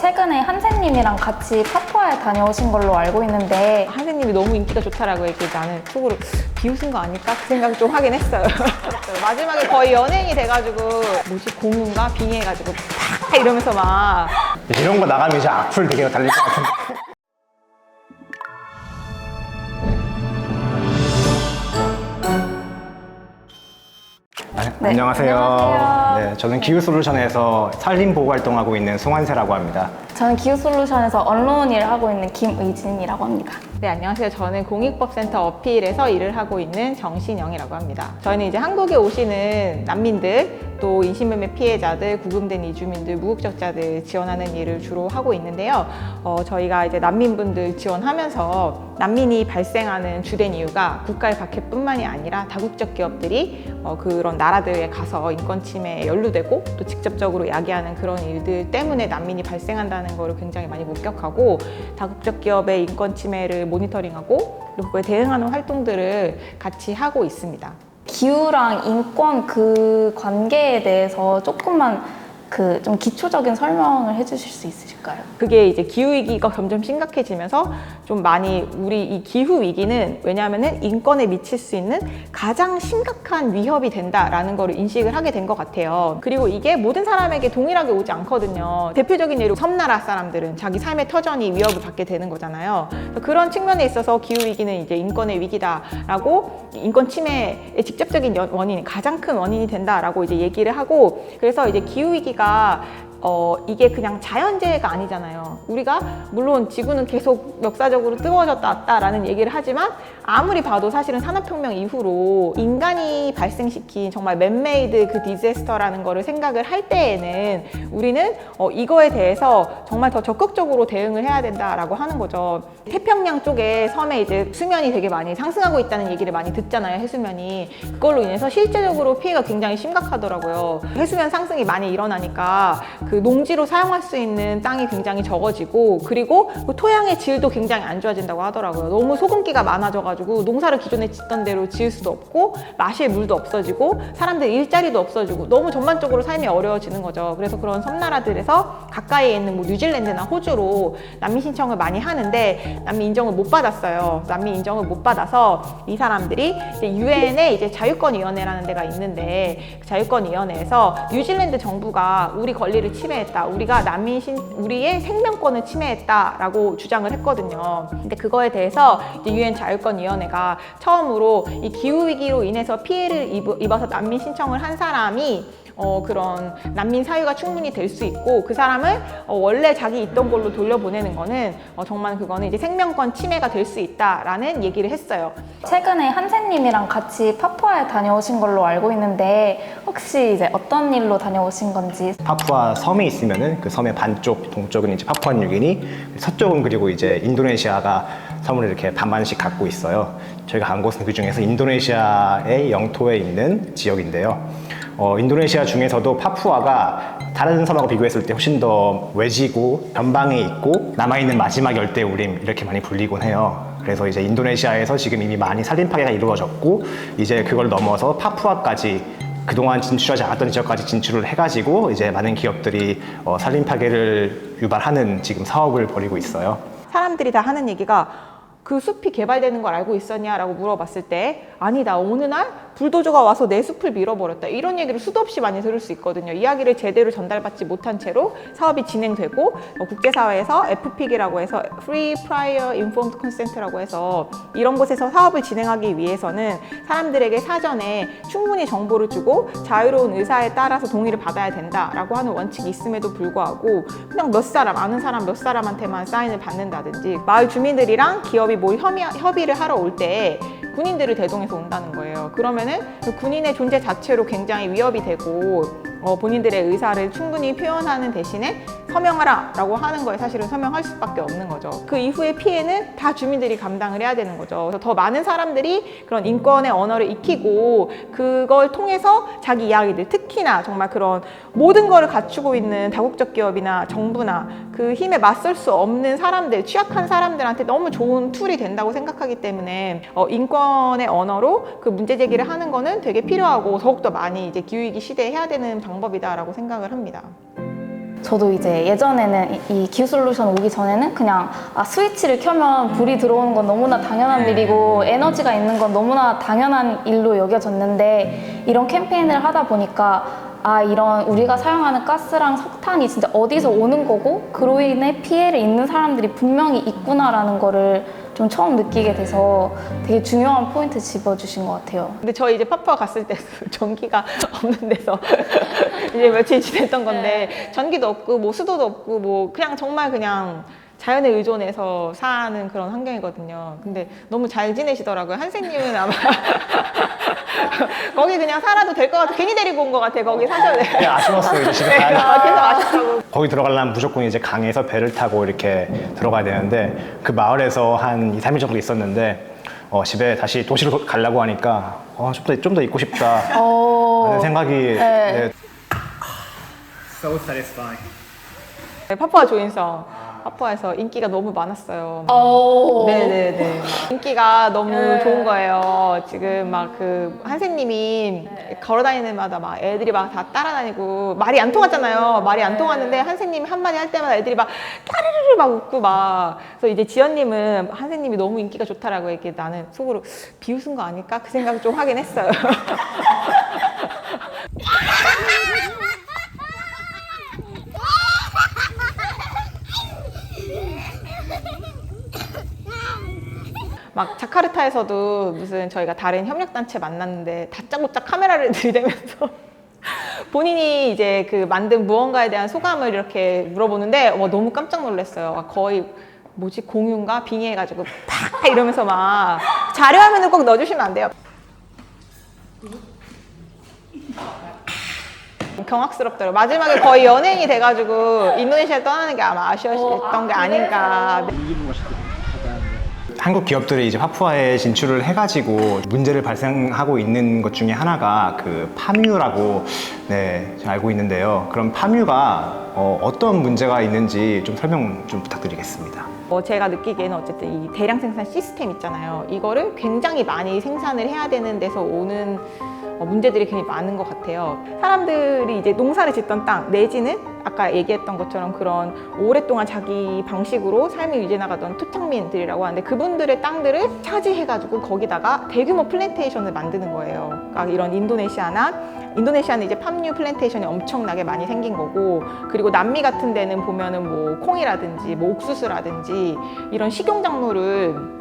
최근에 한세님이랑 같이 파푸아에 다녀오신 걸로 알고 있는데 한세님이 너무 인기가 좋다라고 얘기해. 나는 속으로 비웃은 거 아닐까? 그 생각을 좀 하긴 했어요. 마지막에 거의 연예인이 돼가지고 뭐지 고문가 빙의해가지고 팍 이러면서 막 이런 거 나가면 이제 악플 되게 달릴 것 같은데. 네, 안녕하세요. 안녕하세요. 네, 저는 기후솔루션에서 산림보호 활동하고 있는 송한세라고 합니다. 저는 기후솔루션에서 언론 일을 하고 있는 김의진이라고 합니다. 네, 안녕하세요. 저는 공익법센터 어필에서 일을 하고 있는 정신영이라고 합니다. 저희는 이제 한국에 오시는 난민들, 또 인신매매 피해자들, 구금된 이주민들, 무국적자들 지원하는 일을 주로 하고 있는데요. 저희가 이제 난민분들 지원하면서 난민이 발생하는 주된 이유가 국가의 박해뿐만이 아니라 다국적 기업들이 그런 나라들에 가서 인권 침해에 연루되고 또 직접적으로 야기하는 그런 일들 때문에 난민이 발생한다는 거를 굉장히 많이 목격하고, 다국적 기업의 인권 침해를 모니터링하고 그리고 그에 대응하는 활동들을 같이 하고 있습니다. 기후랑 인권 그 관계에 대해서 조금만 좀 기초적인 설명을 해주실 수 있으실까요? 그게 이제 기후위기가 점점 심각해지면서 좀 많이 우리 이 기후위기는 왜냐하면은 인권에 미칠 수 있는 가장 심각한 위협이 된다라는 거를 인식을 하게 된 것 같아요. 그리고 이게 모든 사람에게 동일하게 오지 않거든요. 대표적인 예로 섬나라 사람들은 자기 삶의 터전이 위협을 받게 되는 거잖아요. 그런 측면에 있어서 기후위기는 이제 인권의 위기다라고, 인권 침해의 직접적인 원인, 가장 큰 원인이 된다라고 이제 얘기를 하고, 그래서 이제 기후위기가 이게 그냥 자연재해가 아니잖아요. 우리가 물론 지구는 계속 역사적으로 뜨거워졌다 왔다라는 얘기를 하지만 아무리 봐도 사실은 산업혁명 이후로 인간이 발생시킨 정말 맨메이드 그 디제스터라는 거를 생각을 할 때에는 우리는 이거에 대해서 정말 더 적극적으로 대응을 해야 된다라고 하는 거죠. 태평양 쪽에 섬에 이제 수면이 되게 많이 상승하고 있다는 얘기를 많이 듣잖아요, 해수면이. 그걸로 인해서 실제적으로 피해가 굉장히 심각하더라고요. 해수면 상승이 많이 일어나니까 그 농지로 사용할 수 있는 땅이 굉장히 적어지고, 그리고 그 토양의 질도 굉장히 안 좋아진다고 하더라고요. 너무 소금기가 많아져가지고 농사를 기존에 짓던 대로 지을 수도 없고, 마실 물도 없어지고, 사람들 일자리도 없어지고, 너무 전반적으로 삶이 어려워지는 거죠. 그래서 그런 섬나라들에서 가까이에 있는 뭐 뉴질랜드나 호주로 난민 신청을 많이 하는데 난민 인정을 못 받았어요. 난민 인정을 못 받아서 이 사람들이 이제 유엔의 이제 자유권위원회라는 데가 있는데, 그 자유권위원회에서 뉴질랜드 정부가 우리 권리를 침해했다, 우리가 우리의 생명권을 침해했다라고 주장을 했거든요. 근데 그거에 대해서 이제 유엔 자유권위원회가 처음으로 이 기후위기로 인해서 피해를 입어서 난민 신청을 한 사람이 그런 난민 사유가 충분히 될 수 있고, 그 사람을 원래 자기 있던 곳로 돌려보내는 거는 정말 그거는 이제 생명권 침해가 될 수 있다라는 얘기를 했어요. 최근에 한세님이랑 같이 파푸아에 다녀오신 걸로 알고 있는데 혹시 이제 어떤 일로 다녀오신 건지? 파푸아 섬에 있으면은 그 섬의 반쪽, 동쪽은 이제 파푸아뉴기니, 서쪽은 그리고 이제 인도네시아가 섬을 이렇게 반반씩 갖고 있어요. 저희가 간 곳은 그 중에서 인도네시아의 영토에 있는 지역인데요. 인도네시아 중에서도 파푸아가 다른 섬하고 비교했을 때 훨씬 더 외지고 변방에 있고 남아있는 마지막 열대우림 이렇게 많이 불리곤 해요. 그래서 이제 인도네시아에서 지금 이미 많이 산림 파괴가 이루어졌고, 이제 그걸 넘어서 파푸아까지 그동안 진출하지 않았던 지역까지 진출을 해가지고 이제 많은 기업들이 산림 파괴를 유발하는 지금 사업을 벌이고 있어요. 사람들이 다 하는 얘기가 그 숲이 개발되는 걸 알고 있었냐라고 물어봤을 때, 아니다, 어느 날 불도저가 와서 내 숲을 밀어버렸다, 이런 얘기를 수도 없이 많이 들을 수 있거든요. 이야기를 제대로 전달받지 못한 채로 사업이 진행되고, 국제사회에서 FPG라고 해서 Free Prior Informed Consent라고 해서 이런 곳에서 사업을 진행하기 위해서는 사람들에게 사전에 충분히 정보를 주고 자유로운 의사에 따라서 동의를 받아야 된다라고 하는 원칙이 있음에도 불구하고 그냥 아는 사람 몇 사람한테만 사인을 받는다든지, 마을 주민들이랑 기업이 뭘 협의를 하러 올 때 군인들을 대동해서 온다는 거예요. 그러면은 그 군인의 존재 자체로 굉장히 위협이 되고, 본인들의 의사를 충분히 표현하는 대신에 서명하라 라고 하는 거에 사실은 서명할 수밖에 없는 거죠. 그 이후의 피해는 다 주민들이 감당을 해야 되는 거죠. 그래서 더 많은 사람들이 그런 인권의 언어를 익히고, 그걸 통해서 자기 이야기들, 특히나 정말 그런 모든 거를 갖추고 있는 다국적 기업이나 정부나 그 힘에 맞설 수 없는 사람들, 취약한 사람들한테 너무 좋은 툴이 된다고 생각하기 때문에 인권의 언어로 그 문제 제기를 하는 거는 되게 필요하고, 더욱더 많이 이제 기후위기 시대에 해야 되는 방법이다라고 생각을 합니다. 저도 이제 예전에는 이 기후솔루션 오기 전에는 그냥 스위치를 켜면 불이 들어오는 건 너무나 당연한 일이고 에너지가 있는 건 너무나 당연한 일로 여겨졌는데 이런 캠페인을 하다 보니까 이런 우리가 사용하는 가스랑 석탄이 진짜 어디서 오는 거고 그로 인해 피해를 입는 사람들이 분명히 있구나라는 거를 좀 처음 느끼게 돼서 되게 중요한 포인트 짚어주신 것 같아요. 근데 저희 이제 파푸아 갔을 때도 전기가 없는 데서 이제 며칠 지냈던 건데 전기도 없고 뭐 수도도 없고 뭐 그냥 정말 그냥 자연에 의존해서 사는 그런 환경이거든요. 근데 너무 잘 지내시더라고요. 한생님은 아마 거기 그냥 살아도 될 것 같아. 괜히 데리고 온 것 같아. 거기 사셔야 돼. 네, 아쉬웠어요. 이제 집에 가야 계속 아쉽다고. 거기 들어가려면 무조건 이제 강에서 배를 타고 이렇게 들어가야 되는데 그 마을에서 한 2, 3일 정도 있었는데 집에 다시 도시로 가려고 하니까 좀 더 있고 싶다 하는 생각이 네. So satisfying. 파푸아 조인성. 파푸아에서 인기가 너무 많았어요. 네네네. 인기가 너무 좋은 거예요. 지금 막 그 한생님이 걸어다니는 마다 막 애들이 막 다 따라다니고 말이 안 통하잖아요. 말이 안 통하는데 한생님이 한마디 할 때마다 애들이 막 까르르르 막 웃고 막. 그래서 이제 지연님은 한생님이 너무 인기가 좋다라고 이렇게 나는 속으로 비웃은 거 아닐까? 그 생각 좀 하긴 했어요. 막 자카르타에서도 무슨 저희가 다른 협력단체 만났는데 다짜고짜 카메라를 들이대면서 본인이 이제 그 만든 무언가에 대한 소감을 이렇게 물어보는데 너무 깜짝 놀랐어요. 거의 뭐지 공유인가 빙의해가지고 팍 이러면서 막 자료화면을 꼭 넣어주시면 안 돼요. 경악스럽더라고요. 마지막에 거의 연예인이 돼가지고 인도네시아를 떠나는 게 아마 아쉬웠던 게 아닌가. 한국 기업들이 이제 파푸아에 진출을 해가지고 문제를 발생하고 있는 것 중에 하나가 그 파뮤라고 제가 알고 있는데요. 그럼 파뮤가 어떤 문제가 있는지 좀 설명 좀 부탁드리겠습니다. 제가 느끼기에는 어쨌든 이 대량 생산 시스템 있잖아요. 이거를 굉장히 많이 생산을 해야 되는 데서 오는 문제들이 굉장히 많은 것 같아요. 사람들이 이제 농사를 짓던 땅 내지는 아까 얘기했던 것처럼 그런 오랫동안 자기 방식으로 삶을 유지해 나가던 토착민들이라고 하는데 그분들의 땅들을 차지해가지고 거기다가 대규모 플랜테이션을 만드는 거예요. 그러니까 이런 인도네시아는 이제 팜유 플랜테이션이 엄청나게 많이 생긴 거고 그리고 남미 같은 데는 보면은 뭐 콩이라든지 뭐 옥수수라든지 이런 식용작물을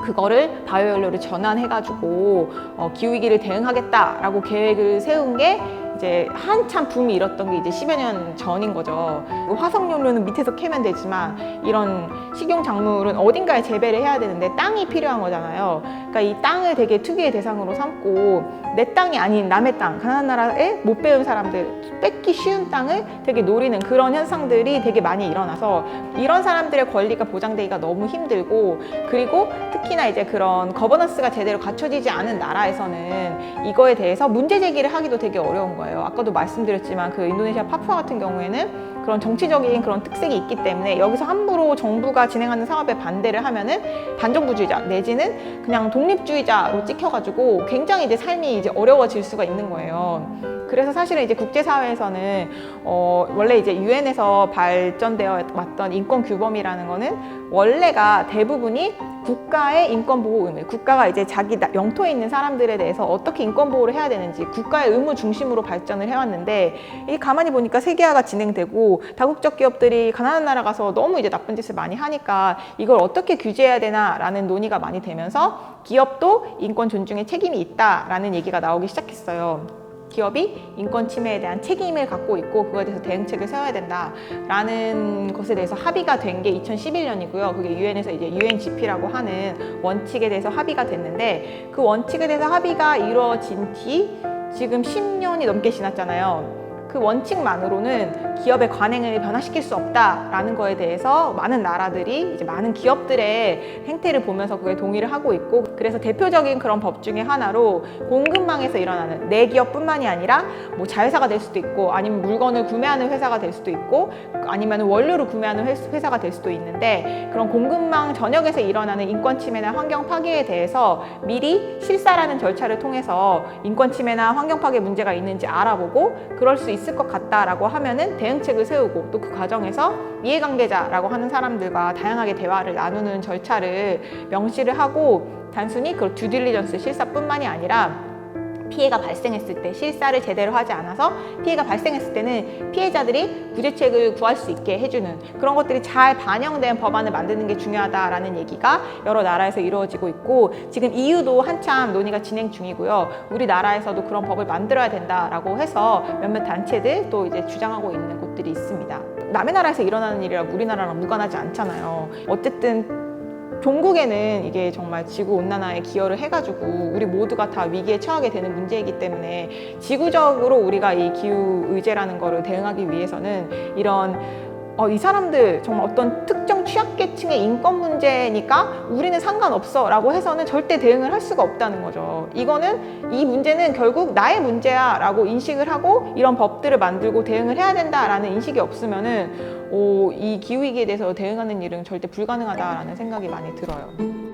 그거를 바이오연료로 전환해가지고 기후위기를 대응하겠다라고 계획을 세운 게 이제 한참 붐이 일었던 게 이제 10여 년 전인 거죠. 화석연료는 밑에서 캐면 되지만 이런 식용작물은 어딘가에 재배를 해야 되는데 땅이 필요한 거잖아요. 그러니까 이 땅을 되게 투기의 대상으로 삼고 내 땅이 아닌 남의 땅, 가난한 나라에 못 배운 사람들, 뺏기 쉬운 땅을 되게 노리는 그런 현상들이 되게 많이 일어나서 이런 사람들의 권리가 보장되기가 너무 힘들고 그리고 특히나 이제 그런 거버넌스가 제대로 갖춰지지 않은 나라에서는 이거에 대해서 문제 제기를 하기도 되게 어려운 거예요. 아까도 말씀드렸지만 그 인도네시아 파푸아 같은 경우에는 그런 정치적인 그런 특색이 있기 때문에 여기서 함부로 정부가 진행하는 사업에 반대를 하면은 반정부주의자 내지는 그냥 독립주의자로 찍혀가지고 굉장히 이제 삶이 이제 어려워질 수가 있는 거예요. 그래서 사실은 이제 국제사회에서는 원래 이제 유엔에서 발전되어 왔던 인권 규범이라는 거는 원래가 대부분이 국가의 인권 보호 의무, 국가가 이제 자기 영토에 있는 사람들에 대해서 어떻게 인권 보호를 해야 되는지 국가의 의무 중심으로 발전을 해왔는데 이게 가만히 보니까 세계화가 진행되고 다국적 기업들이 가난한 나라 가서 너무 이제 나쁜 짓을 많이 하니까 이걸 어떻게 규제해야 되나라는 논의가 많이 되면서 기업도 인권 존중에 책임이 있다라는 얘기가 나오기 시작했어요. 기업이 인권 침해에 대한 책임을 갖고 있고 그거에 대해서 대응책을 세워야 된다라는 것에 대해서 합의가 된 게 2011년이고요. 그게 유엔에서 이제 UNGP라고 하는 원칙에 대해서 합의가 됐는데 그 원칙에 대해서 합의가 이루어진 뒤 지금 10년이 넘게 지났잖아요. 그 원칙만으로는 기업의 관행을 변화시킬 수 없다라는 거에 대해서 많은 나라들이 이제 많은 기업들의 행태를 보면서 그에 동의를 하고 있고 그래서 대표적인 그런 법 중에 하나로 공급망에서 일어나는 내 기업뿐만이 아니라 뭐 자회사가 될 수도 있고 아니면 물건을 구매하는 회사가 될 수도 있고 아니면 원료를 구매하는 회사가 될 수도 있는데 그런 공급망 전역에서 일어나는 인권 침해나 환경 파괴에 대해서 미리 실사라는 절차를 통해서 인권 침해나 환경 파괴 문제가 있는지 알아보고 그럴 수 있을 있을 것 같다라고 하면은 대응책을 세우고 또 그 과정에서 이해관계자라고 하는 사람들과 다양하게 대화를 나누는 절차를 명시를 하고 단순히 그 듀딜리전스 실사뿐만이 아니라 피해가 발생했을 때 실사를 제대로 하지 않아서 피해가 발생했을 때는 피해자들이 구제책을 구할 수 있게 해주는 그런 것들이 잘 반영된 법안을 만드는 게 중요하다라는 얘기가 여러 나라에서 이루어지고 있고 지금 EU도 한참 논의가 진행 중이고요. 우리나라에서도 그런 법을 만들어야 된다라고 해서 몇몇 단체들 또 이제 주장하고 있는 곳들이 있습니다. 남의 나라에서 일어나는 일이랑 우리나라랑 무관하지 않잖아요. 어쨌든 종국에는 이게 정말 지구온난화에 기여를 해가지고 우리 모두가 다 위기에 처하게 되는 문제이기 때문에 지구적으로 우리가 이 기후의제라는 거를 대응하기 위해서는 이런 이 사람들 정말 어떤 특정 취약계층의 인권 문제니까 우리는 상관없어 라고 해서는 절대 대응을 할 수가 없다는 거죠. 이 문제는 결국 나의 문제야 라고 인식을 하고 이런 법들을 만들고 대응을 해야 된다라는 인식이 없으면은 이 기후위기에 대해서 대응하는 일은 절대 불가능하다라는 생각이 많이 들어요.